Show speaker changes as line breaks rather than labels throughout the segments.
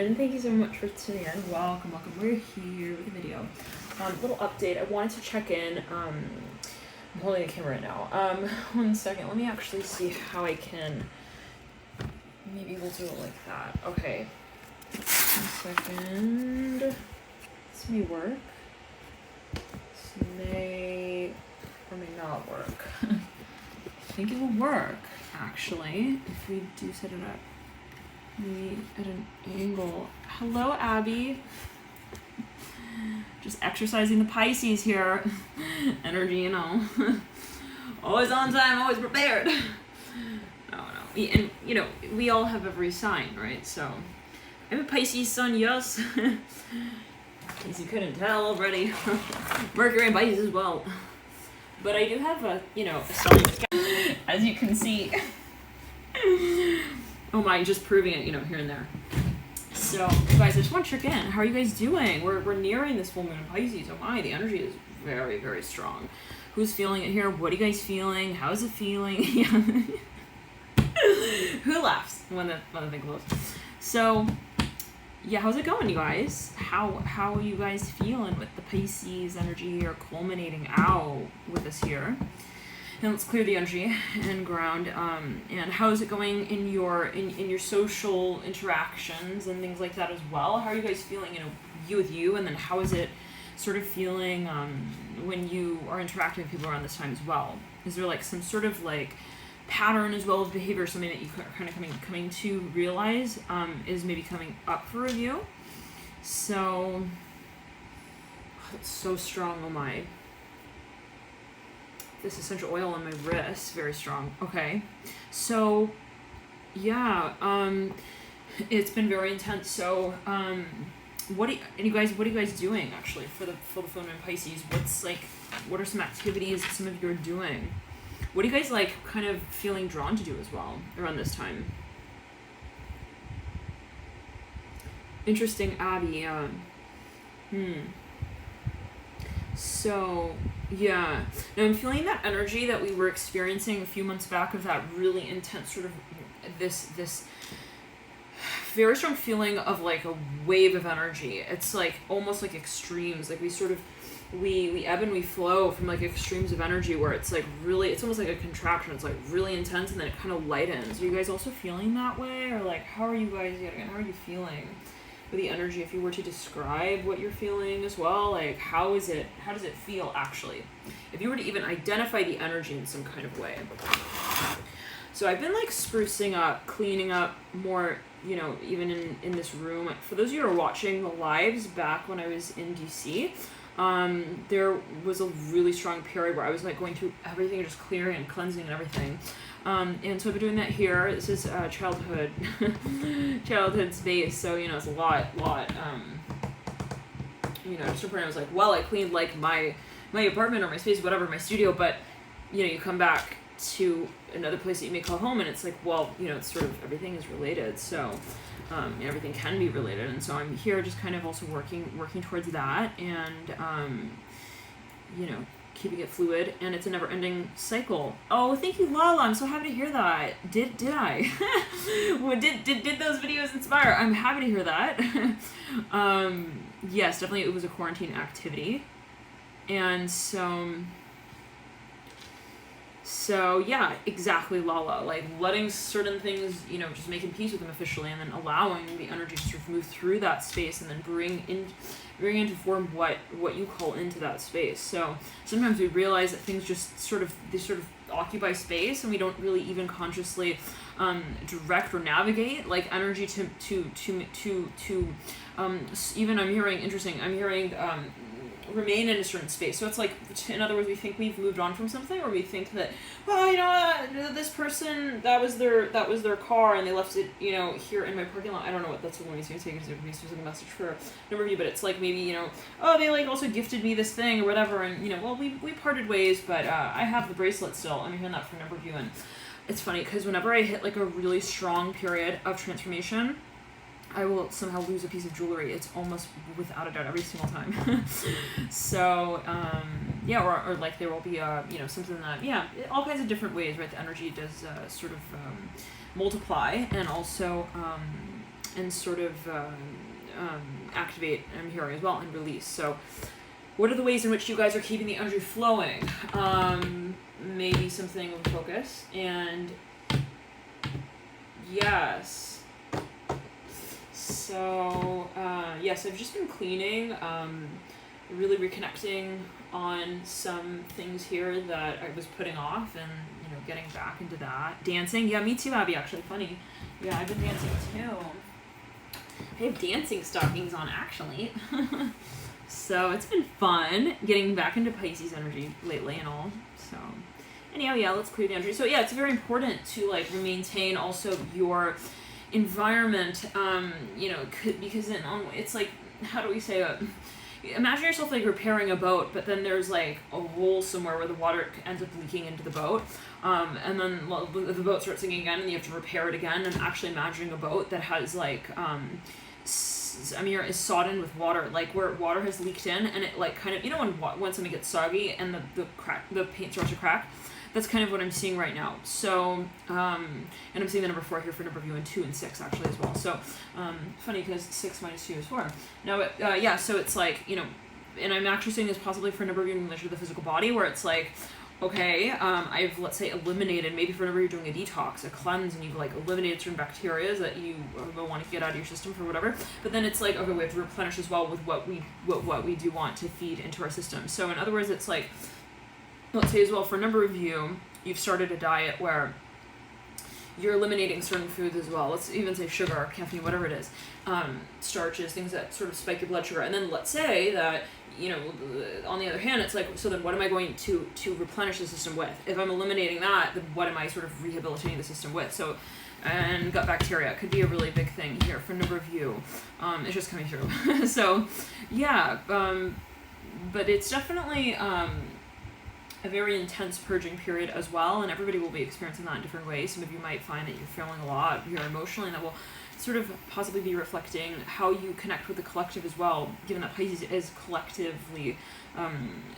Jen, thank you so much for tuning in. Welcome. We're here with a video. Little update. I wanted to check in. I'm holding the camera right now. 1 second. Let me actually see how I can. Maybe we'll do it like that. Okay. 1 second. This may work. This may or may not work. I think it will work, actually, if we do set it up. Maybe at an angle. Hello, Abby. Just exercising the Pisces here. Energy, you know. Always on time, always prepared. No. And, you know, we all have every sign, right? So, I'm a Pisces sun, yes. In case you couldn't tell already. Mercury and Pisces as well. But I do have a, you know, a sun, as you can see. Oh my, just proving it, you know, here and there. So, guys, I just want to check in. How are you guys doing? We're nearing this full moon in Pisces. Oh my, the energy is very, very strong. Who's feeling it here? What are you guys feeling? How's it feeling? Yeah. Who laughs when the thing closes? So, yeah, how's it going, you guys? How are you guys feeling with the Pisces energy here culminating out with us here? And let's clear the energy and ground. And how is it going in your social interactions and things like that as well? How are you guys feeling, you know, you with you? And then how is it sort of feeling when you are interacting with people around this time as well? Is there like some sort of like pattern as well as behavior, something that you are kind of coming to realize is maybe coming up for review? So, it's so strong, oh my. This essential oil on my wrist, very strong. Okay, so yeah, it's been very intense. So, what are you guys doing actually for the full moon in Pisces? What are some activities that some of you are doing? What are you guys like kind of feeling drawn to do as well around this time? Interesting, Abby. So, yeah. Now I'm feeling that energy that we were experiencing a few months back of that really intense sort of this very strong feeling of like a wave of energy. It's like almost like extremes. Like we ebb and we flow from like extremes of energy where it's like really, it's almost like a contraction. It's like really intense and then it kind of lightens. Are you guys also feeling that way? Or like, how are you feeling with the energy? If you were to describe what you're feeling as well, like how does it feel actually? If you were to even identify the energy in some kind of way. So I've been like sprucing up, cleaning up more, you know, even in this room. For those of you who are watching the lives back when I was in DC, there was a really strong period where I was like going through everything and just clearing and cleansing and everything. And so I've been doing that here. This is childhood space. So, you know, it's a lot, you know, just a point I was like, well, I cleaned like my apartment or my space, whatever, my studio, but, you know, you come back to another place that you may call home and it's like, well, you know, it's sort of, everything is related. So, everything can be related. And so I'm here just kind of also working towards that and, you know, keeping it fluid, and it's a never-ending cycle. Oh, thank you, Lala. I'm so happy to hear that. Did I? Well, did those videos inspire? I'm happy to hear that. Yes, definitely it was a quarantine activity. And so yeah, exactly, Lala. Like letting certain things, you know, just making peace with them officially, and then allowing the energy to sort of move through that space, and then bring into form what you call into that space. So sometimes we realize that things just sort of occupy space, and we don't really even consciously direct or navigate like energy to even I'm hearing remain in a certain space. So it's like, in other words, we think we've moved on from something, or we think that, well, you know, this person, that was their car and they left it, you know, here in my parking lot. I don't know what that's what he's going to take as a specific message for a number of you, but it's like maybe, you know, oh, they like also gifted me this thing or whatever, and you know, well, we parted ways, but I have the bracelet still. I'm hearing that for a number of you, and it's funny because whenever I hit like a really strong period of transformation, I will somehow lose a piece of jewelry. It's almost without a doubt every single time. So, yeah, or like there will be you know, something that, yeah, all kinds of different ways, right? The energy does sort of multiply, and also sort of activate, I'm hearing as well, and release. So what are the ways in which you guys are keeping the energy flowing? Maybe something of focus. And yes. So, yes, I've just been cleaning, really reconnecting on some things here that I was putting off, and, you know, getting back into that. Dancing. Yeah, me too, Abby, actually. Funny. Yeah, I've been dancing too. I have dancing stockings on, actually. So it's been fun getting back into Pisces energy lately and all. So anyhow, yeah, let's clear the energy. So yeah, it's very important to like maintain also your environment, you know, because it's like, how do we say it? Imagine yourself like repairing a boat, but then there's like a hole somewhere where the water ends up leaking into the boat, and then the boat starts sinking again, and you have to repair it again. And actually imagining a boat that has like is sodden with water, like where water has leaked in, and it like kind of, you know, when something gets soggy and the paint starts to crack. That's kind of what I'm seeing right now. So, and I'm seeing the number 4 here for number of you, and 2 and 6 actually as well. So, funny because 6 minus 2 is 4. Now, yeah, so it's like, you know, and I'm actually seeing this possibly for a number of you in relation to the physical body, where it's like, okay, I've, let's say, eliminated, maybe for a number you're doing a detox, a cleanse, and you've like eliminated certain bacteria that you want to get out of your system for whatever. But then it's like, okay, we have to replenish as well with what we do want to feed into our system. So in other words, it's like, let's say as well, for a number of you, you've started a diet where you're eliminating certain foods as well. Let's even say sugar, caffeine, whatever it is, starches, things that sort of spike your blood sugar. And then let's say that, you know, on the other hand, it's like, so then what am I going to replenish the system with? If I'm eliminating that, then what am I sort of rehabilitating the system with? So, and gut bacteria could be a really big thing here for a number of you. It's just coming through. So, yeah, but it's definitely a very intense purging period as well, and everybody will be experiencing that in different ways. Some of you might find that you're feeling a lot here emotionally, and that will sort of possibly be reflecting how you connect with the collective as well, given that Pisces is collectively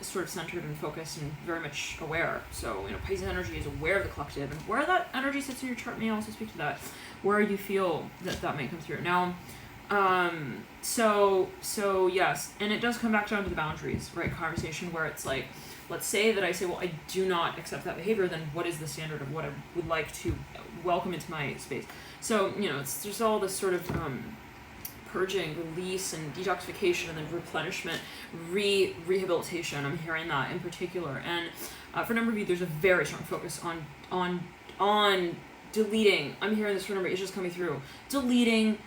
sort of centered and focused and very much aware. So, you know, Pisces energy is aware of the collective, and where that energy sits in your chart may also speak to that, where you feel that may come through. Now, so yes, and it does come back down to the boundaries, right? Conversation where it's like, let's say that I say, well, I do not accept that behavior, then what is the standard of what I would like to welcome into my space? So, you know, it's just all this sort of purging, release, and detoxification, and then replenishment, rehabilitation. I'm hearing that in particular. And for a number of you, there's a very strong focus on deleting. I'm hearing this for a number, it's just coming through. Deleting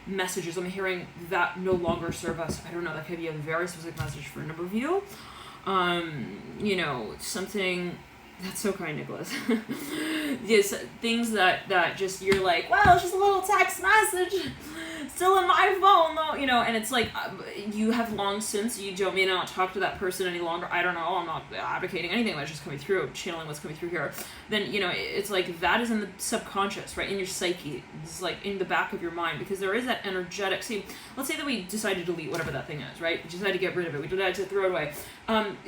messages. I'm hearing that no longer serve us. I don't know, that could be a very specific message for a number of you. You know, something that's so kind, Nicholas. Yes, things that just, you're like, well, it's just a little text message still in my phone though, you know, and it's like, you have long since, you don't may not talk to that person any longer. I don't know, I'm not advocating anything, that's just coming through, channeling what's coming through here. Then, you know, it's like, that is in the subconscious, right, in your psyche. It's like in the back of your mind, because there is that energetic, see, let's say that we decide to delete whatever that thing is, right, we decide to get rid of it, we decide to throw it away.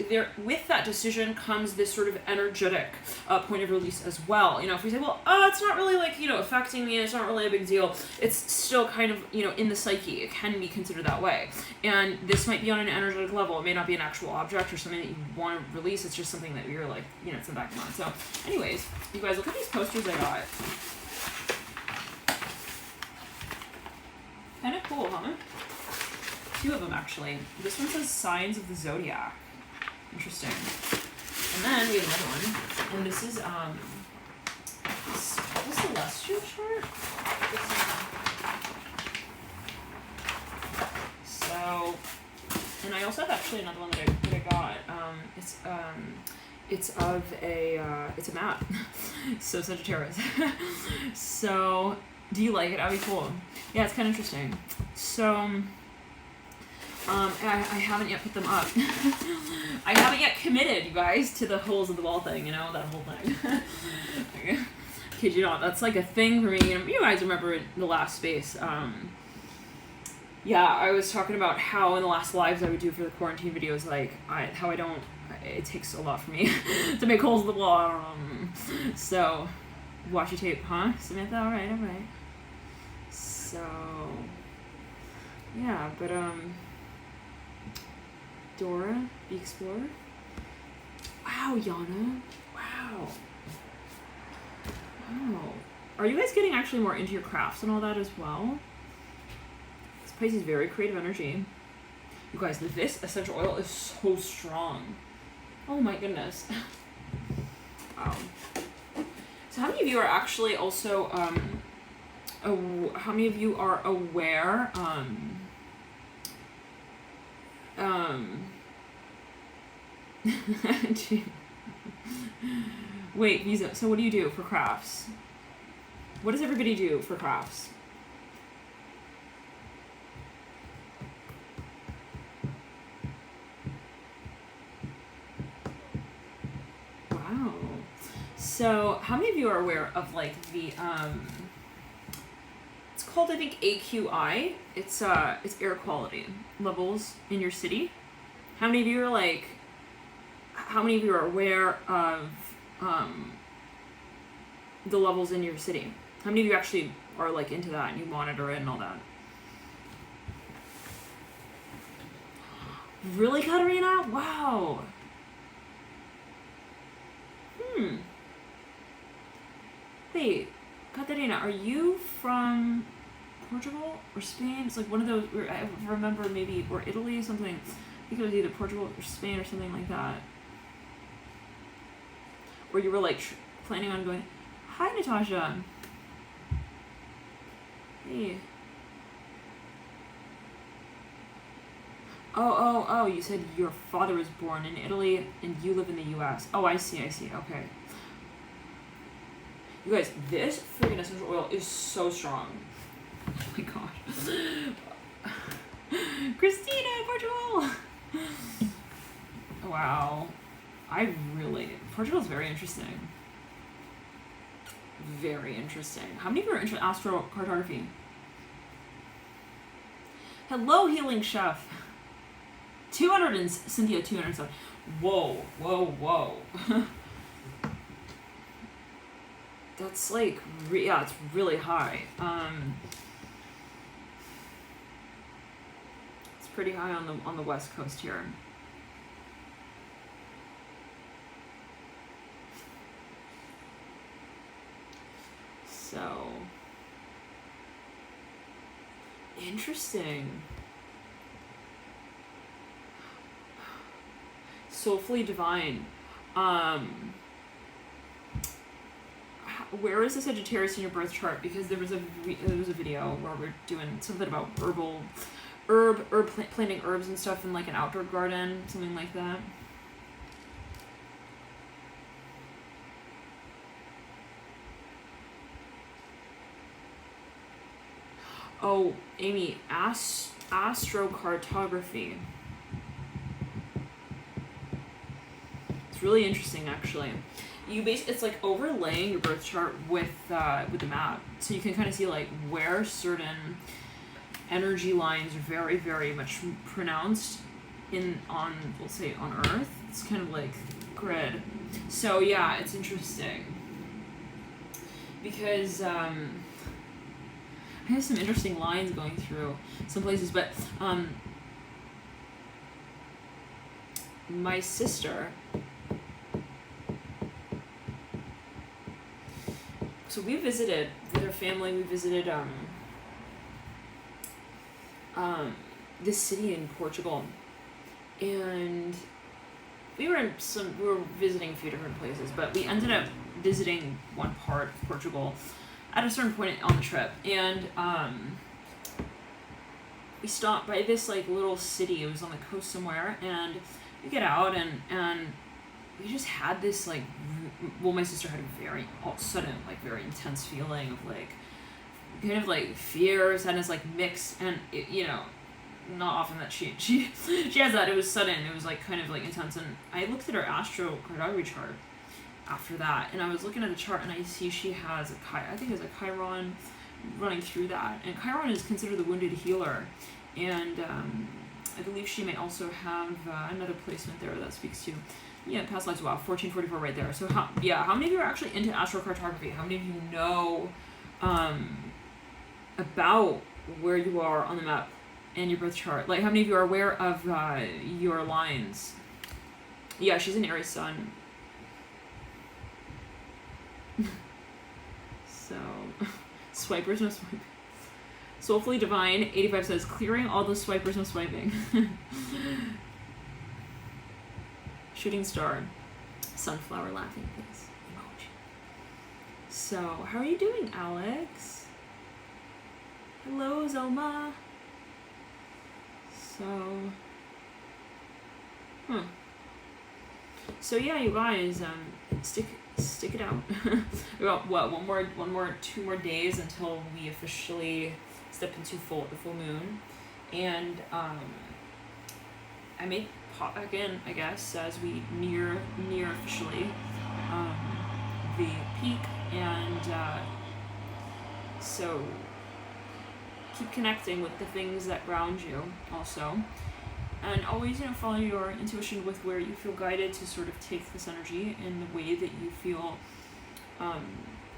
There, with that decision comes this sort of energetic point of release as well. You know, if we say, well, it's not really like, you know, affecting me, it's not really a big deal, it's still kind of, you know, in the psyche, it can be considered that way. And this might be on an energetic level, it may not be an actual object or something that you want to release, it's just something that you're like, you know, it's in the back of your mind. So anyways, you guys, look at these posters I got. Kind of cool, huh? 2 of them actually. This one says Signs of the Zodiac. Interesting. And then we have another one, and this is the celestial chart. So, and I also have actually another one that I got. It's a map. So Sagittarius. So, do you like it? That'd be cool. Yeah, it's kind of interesting. So, I haven't yet put them up. I haven't yet committed, you guys, to the holes in the wall thing, you know, that whole thing. Kid you not, that's like a thing for me. You guys remember in the last space, yeah, I was talking about how in the last lives I would do for the quarantine videos, like, it takes a lot for me to make holes in the wall. So, watch your tape, huh, Samantha? Alright. So, yeah, but, Dora, the Explorer. Wow, Yana. Wow. Wow. Are you guys getting actually more into your crafts and all that as well? This Pisces is very creative energy. You guys, this essential oil is so strong. Oh my goodness. Wow. So how many of you are actually also, how many of you are aware, wait, Visa, so what do you do for crafts? What does everybody do for crafts? Wow. So how many of you are aware of like the, it's called, I think, AQI. It's air quality levels in your city. How many of you are like, how many of you are aware of the levels in your city? How many of you actually are like into that and you monitor it and all that? Really, Katarina? Wow. Wait, Katarina, are you from Portugal or Spain? It's like one of those, I remember maybe, or Italy, something. I think it was either Portugal or Spain or something like that. Or you were like planning on going, hi Natasha. Hey. Oh, you said your father was born in Italy and you live in the US. Oh, I see, okay. You guys, this freaking essential oil is so strong. Oh my gosh. Christina, Portugal! Wow. Portugal's very interesting. Very interesting. How many of you are into Astro cartography? Hello, Healing Chef. 200 and Cynthia 207. Whoa. That's like, yeah, it's really high. It's pretty high on the west coast here. So interesting. Soulfully divine. Where is the Sagittarius in your birth chart? Because there was a video where we're doing something about planting herbs and stuff in like an outdoor garden, something like that. Oh, Amy, Astro cartography. It's really interesting, actually. It's like overlaying your birth chart with the map, so you can kind of see like where certain energy lines are very, very much pronounced we'll say on Earth. It's kind of like grid. So yeah, it's interesting because I have some interesting lines going through some places, but my sister. So we visited with her family. We visited this city in Portugal, and we were visiting a few different places, but we ended up visiting one part of Portugal at a certain point on the trip, and we stopped by this like little city. It was on the coast somewhere, and we get out and we just had this like, well, my sister had a very all of a sudden like very intense feeling of like kind of like fear, sadness, like mixed, and it, you know, not often that she has that. It was sudden. It was like kind of like intense, and I looked at her astro cartography chart after that, and I was looking at the chart, and I see she has I think it's a Chiron running through that, and Chiron is considered the wounded healer, and I believe she may also have another placement there that speaks to past lives. Wow, 1444 right there. So how many of you are actually into astrocartography? How many of you know about where you are on the map and your birth chart. Like, how many of you are aware of your lines? Yeah, she's an Aries sun. So, swipers, no swiping. Soulfully Divine, 85 says, clearing all the swipers, no swiping. Shooting star, sunflower laughing face emoji. So, how are you doing, Alex? Hello, Zelma. So yeah, you guys, stick it out. We got what, two more days until we officially step into the full moon, and I may pop back in, I guess, as we near officially the peak, and so keep connecting with the things that ground you also. And always, follow your intuition with where you feel guided to sort of take this energy in the way that you feel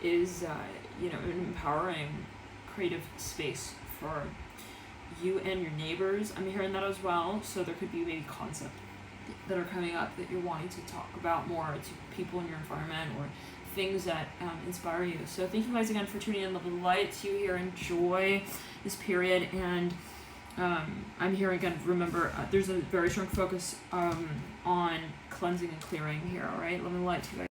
is, an empowering, creative space for you and your neighbors. I'm hearing that as well. So there could be maybe concepts that are coming up that you're wanting to talk about more to people in your environment, or things that inspire you. So thank you guys again for tuning in. Love and light to you here. Enjoy this period, and I'm here again. Remember, there's a very strong focus on cleansing and clearing here. All right, love and light to you guys.